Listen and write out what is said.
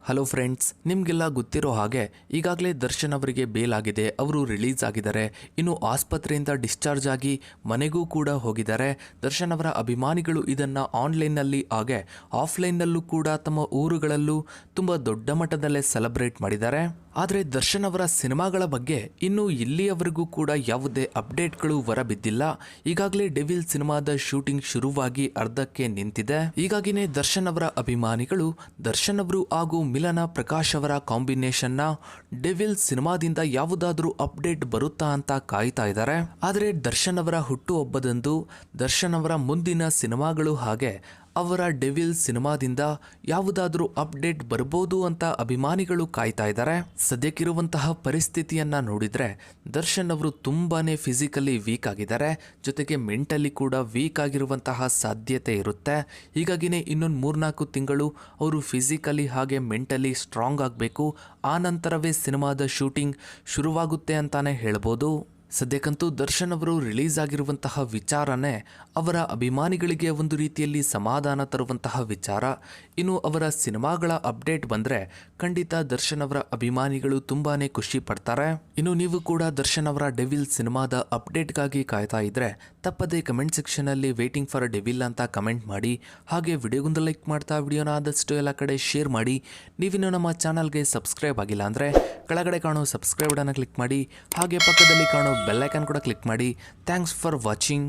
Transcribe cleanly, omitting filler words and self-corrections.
Hello friends, ನಿಮಗೆಲ್ಲ ಗೊತ್ತಿರೋ ಹಾಗೆ ಈಗಾಗಲೇ ದರ್ಶನ್ ಅವರಿಗೆ ಬೇಲ್ ಆಗಿದೆ. ಅವರು ರಿಲೀಸ್ ಆಗಿದ್ದಾರೆ. ಇನ್ನು ಆಸ್ಪತ್ರೆಯಿಂದ ಡಿಸ್ಚಾರ್ಜ್ ಆಗಿ ಮನೆಗೂ ಕೂಡ ಹೋಗಿದ್ದಾರೆ. ದರ್ಶನ್ ಅವರ ಅಭಿಮಾನಿಗಳು ಇದನ್ನು ಆನ್ಲೈನ್ನಲ್ಲಿ ಹಾಗೆ ಆಫ್ಲೈನ್ನಲ್ಲೂ ಕೂಡ ತಮ್ಮ ಊರುಗಳಲ್ಲೂ ತುಂಬ ದೊಡ್ಡ ಮಟ್ಟದಲ್ಲೇ ಸೆಲೆಬ್ರೇಟ್ ಮಾಡಿದ್ದಾರೆ. ಆದರೆ ದರ್ಶನ್ ಅವರ ಸಿನಿಮಾಗಳ ಬಗ್ಗೆ ಇನ್ನೂ ಇಲ್ಲಿಯವರೆಗೂ ಕೂಡ ಯಾವುದೇ ಅಪ್ಡೇಟ್ಗಳು ಹೊರಬಿದ್ದಿಲ್ಲ. ಈಗಾಗಲೇ ಡೆವಿಲ್ ಸಿನಿಮಾದ ಶೂಟಿಂಗ್ ಶುರುವಾಗಿ ಅರ್ಧಕ್ಕೆ ನಿಂತಿದೆ. ಹೀಗಾಗಿನೇ ದರ್ಶನ್ ಅವರ ಅಭಿಮಾನಿಗಳು ದರ್ಶನ್ ಅವರು ಹಾಗೂ ಮಿಲನ ಪ್ರಕಾಶ್ ಅವರ ಕಾಂಬಿನೇಷನ್ನ ಡೆವಿಲ್ ಸಿನಿಮಾದಿಂದ ಯಾವುದಾದ್ರೂ ಅಪ್ಡೇಟ್ ಬರುತ್ತಾ ಅಂತ ಕಾಯ್ತಾ ಇದ್ದಾರೆ. ಆದರೆ ದರ್ಶನ್ ಅವರ ಹುಟ್ಟುಹಬ್ಬದಂದು ದರ್ಶನ್ ಅವರ ಮುಂದಿನ ಸಿನಿಮಾಗಳು ಹಾಗೆ ಅವರ ಡೆವಿಲ್ ಸಿನಿಮಾದಿಂದ ಯಾವುದಾದ್ರೂ ಅಪ್ಡೇಟ್ ಬರ್ಬೋದು ಅಂತ ಅಭಿಮಾನಿಗಳು ಕಾಯ್ತಾ ಇದ್ದಾರೆ. ಸದ್ಯಕ್ಕಿರುವಂತಹ ಪರಿಸ್ಥಿತಿಯನ್ನ ನೋಡಿದ್ರೆ ದರ್ಶನ್ ಅವರು ತುಂಬಾನೇ ಫಿಸಿಕಲಿ ವೀಕ್ ಆಗಿದ್ದಾರೆ, ಜೊತೆಗೆ ಮೆಂಟಲಿ ಕೂಡ ವೀಕ್ ಆಗಿರುವಂತಹ ಸಾಧ್ಯತೆ ಇರುತ್ತೆ. ಹೀಗಾಗಿನೇ ಇನ್ನೊಂದು 3-4 ತಿಂಗಳು ಅವರು ಫಿಸಿಕಲಿ ಹಾಗೆ ಮೆಂಟಲಿ ಸ್ಟ್ರಾಂಗ್ ಆಗಬೇಕು. ಆ ನಂತರವೇ ಸಿನಿಮಾದ ಶೂಟಿಂಗ್ ಶುರುವಾಗುತ್ತೆ ಅಂತಾನೆ ಹೇಳ್ಬೋದು. ಸದ್ಯಕ್ಕಂತೂ ದರ್ಶನ್ ಅವರು ರಿಲೀಸ್ ಆಗಿರುವಂತಹ ವಿಚಾರನೇ ಅವರ ಅಭಿಮಾನಿಗಳಿಗೆ ಒಂದು ರೀತಿಯಲ್ಲಿ ಸಮಾಧಾನ ತರುವಂತಹ ವಿಚಾರ. ಇನ್ನು ಅವರ ಸಿನಿಮಾಗಳ ಅಪ್ಡೇಟ್ ಬಂದರೆ ಖಂಡಿತ ದರ್ಶನ್ ಅವರ ಅಭಿಮಾನಿಗಳು ತುಂಬಾನೇ ಖುಷಿ ಪಡ್ತಾರೆ. ಇನ್ನು ನೀವು ಕೂಡ ದರ್ಶನ್ ಅವರ ಡೆವಿಲ್ ಸಿನಿಮಾದ ಅಪ್ಡೇಟ್ಗಾಗಿ ಕಾಯ್ತಾ ಇದ್ರೆ ತಪ್ಪದೇ ಕಮೆಂಟ್ ಸೆಕ್ಷನಲ್ಲಿ ವೇಟಿಂಗ್ ಫಾರ್ ಡೆವಿಲ್ ಅಂತ ಕಮೆಂಟ್ ಮಾಡಿ. ಹಾಗೆ ವಿಡಿಯೋಗೊಂದು ಲೈಕ್ ಮಾಡ್ತಾ ವಿಡಿಯೋನ ಆದಷ್ಟು ಎಲ್ಲ ಕಡೆ ಶೇರ್ ಮಾಡಿ. ನೀವಿನ್ನು ನಮ್ಮ ಚಾನಲ್ಗೆ ಸಬ್ಸ್ಕ್ರೈಬ್ ಆಗಿಲ್ಲ ಅಂದರೆ ಕೆಳಗಡೆ ಕಾಣೋ ಸಬ್ಸ್ಕ್ರೈಬ್ ಬಟನ್ನ ಕ್ಲಿಕ್ ಮಾಡಿ. ಹಾಗೆ ಪಕ್ಕದಲ್ಲಿ ಕಾಣೋ ಬೆಲ್ ಐಕಾನ್ ಕೂಡ ಕ್ಲಿಕ್ ಮಾಡಿ. Thanks for watching.